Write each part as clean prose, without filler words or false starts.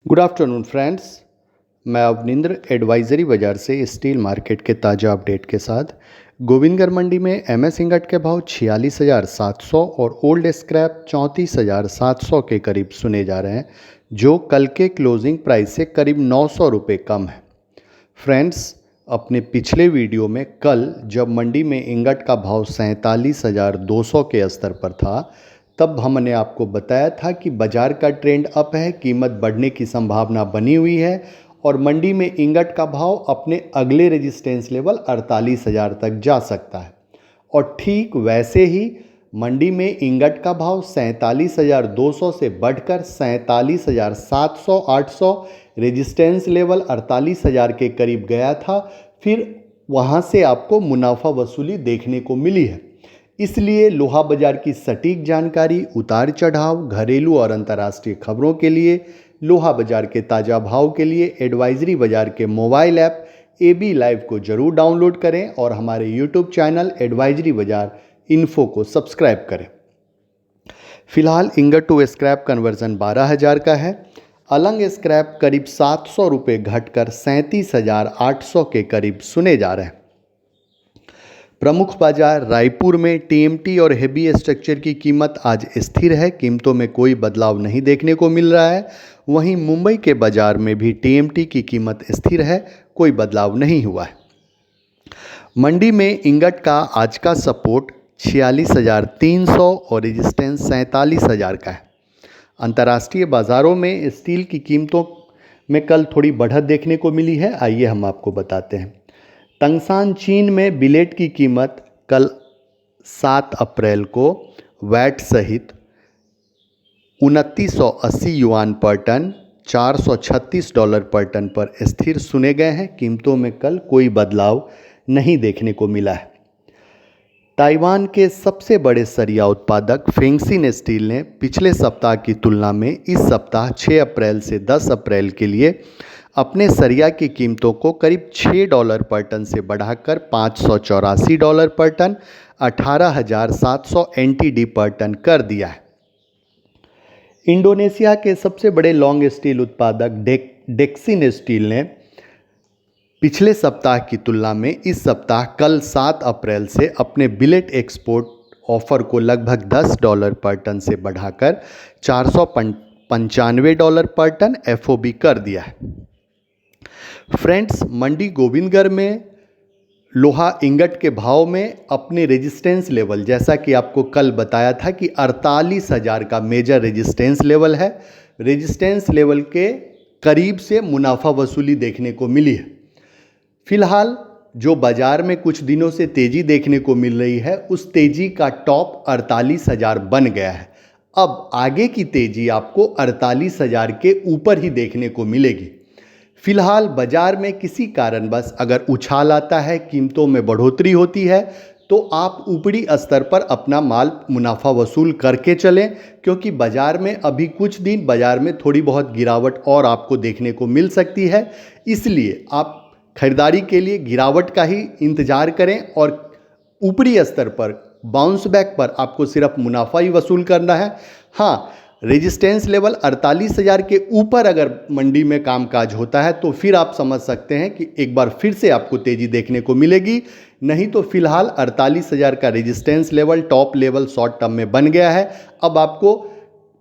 Good afternoon friends. मैं Avanindra advisory बाज़ार से स्टील मार्केट के ताज़ा अपडेट के साथ गोविंदगढ़ मंडी में एमएस इंगट के भाव 46,700 और ओल्ड स्क्रैप 34,700 के करीब सुने जा रहे हैं, जो कल के क्लोजिंग प्राइस से करीब 900 रुपये कम है। फ्रेंड्स, अपने पिछले वीडियो में कल जब मंडी में इंगट का भाव 47,200 के स्तर पर था, तब हमने आपको बताया था कि बाज़ार का ट्रेंड अप है, कीमत बढ़ने की संभावना बनी हुई है और मंडी में इंगट का भाव अपने अगले रेजिस्टेंस लेवल 48,000 तक जा सकता है। और ठीक वैसे ही मंडी में इंगट का भाव 47,200 से बढ़कर 47,700-800 रेजिस्टेंस लेवल 48,000 के करीब गया था। फिर वहाँ से आपको मुनाफा वसूली देखने को मिली है। इसलिए लोहा बाजार की सटीक जानकारी, उतार चढ़ाव, घरेलू और अंतर्राष्ट्रीय खबरों के लिए, लोहा बाजार के ताज़ा भाव के लिए एडवाइजरी बाजार के मोबाइल ऐप AB लाइव को जरूर डाउनलोड करें और हमारे YouTube चैनल एडवाइजरी बाजार इन्फो को सब्सक्राइब करें। फिलहाल इंगट टू स्क्रैप कन्वर्जन 12,000 का है। अलंग स्क्रैप करीब 700 रुपये घटकर 37,800 के करीब सुने जा रहे हैं। प्रमुख बाजार रायपुर में TMT और हेवी स्ट्रक्चर की कीमत आज स्थिर है, कीमतों में कोई बदलाव नहीं देखने को मिल रहा है। वहीं मुंबई के बाजार में भी TMT की कीमत स्थिर है, कोई बदलाव नहीं हुआ है। मंडी में इंगट का आज का सपोर्ट 46,300 और रेजिस्टेंस 47,000 का है। अंतर्राष्ट्रीय बाज़ारों में स्टील की कीमतों में कल थोड़ी बढ़त देखने को मिली है, आइए हम आपको बताते हैं। तंगसान चीन में बिलेट की कीमत कल 7 अप्रैल को वैट सहित 2980 युआन पर टन, $436 पर टन पर स्थिर सुने गए हैं। कीमतों में कल कोई बदलाव नहीं देखने को मिला है। ताइवान के सबसे बड़े सरिया उत्पादक फेंगसिन स्टील ने पिछले सप्ताह की तुलना में इस सप्ताह 6 अप्रैल से 10 अप्रैल के लिए अपने सरिया की कीमतों को करीब $6 पर टन से बढ़ाकर $584 पर टन, 18,700 NTD पर टन कर दिया है। इंडोनेशिया के सबसे बड़े लॉन्ग स्टील उत्पादक डेक्सिन स्टील ने पिछले सप्ताह की तुलना में इस सप्ताह कल 7 अप्रैल से अपने बिलेट एक्सपोर्ट ऑफर को लगभग $10 पर टन से बढ़ाकर $495 पर टन FOB कर दिया है। फ्रेंड्स, मंडी गोविंदगढ़ में लोहा इंगट के भाव में अपने रेजिस्टेंस लेवल, जैसा कि आपको कल बताया था कि 48,000 का मेजर रेजिस्टेंस लेवल है, रेजिस्टेंस लेवल के करीब से मुनाफा वसूली देखने को मिली है। फिलहाल जो बाजार में कुछ दिनों से तेजी देखने को मिल रही है, उस तेजी का टॉप 48,000 बन गया है। अब आगे की तेजी आपको 48,000 के ऊपर ही देखने को मिलेगी। फिलहाल बाजार में किसी कारणवश अगर उछाल आता है, कीमतों में बढ़ोतरी होती है, तो आप ऊपरी स्तर पर अपना माल मुनाफा वसूल करके चलें, क्योंकि बाजार में अभी कुछ दिन बाजार में थोड़ी बहुत गिरावट और आपको देखने को मिल सकती है। इसलिए आप खरीदारी के लिए गिरावट का ही इंतजार करें और ऊपरी स्तर पर बाउंस बैक पर आपको सिर्फ मुनाफा ही वसूल करना है। हाँ, रेजिस्टेंस लेवल 48,000 के ऊपर अगर मंडी में कामकाज होता है तो फिर आप समझ सकते हैं कि एक बार फिर से आपको तेजी देखने को मिलेगी। नहीं तो फिलहाल 48,000 का resistance level top level short term में बन गया है। अब आपको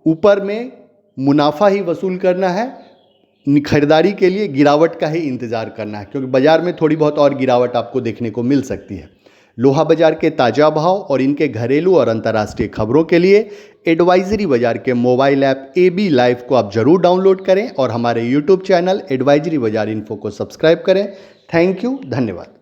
ऊपर में मुनाफा ही वसूल करना है, खरीदारी के लिए गिरावट का ही इंतज़ार करना है, क्योंकि बाज़ार में थोड़ी बहुत और गिरावट आपको देखने को मिल सकती है। लोहा बाजार के ताज़ा भाव और इनके घरेलू और अंतर्राष्ट्रीय खबरों के लिए एडवाइजरी बाजार के मोबाइल ऐप AB लाइव को आप जरूर डाउनलोड करें और हमारे YouTube चैनल एडवाइजरी बाजार इन्फो को सब्सक्राइब करें। थैंक यू, धन्यवाद।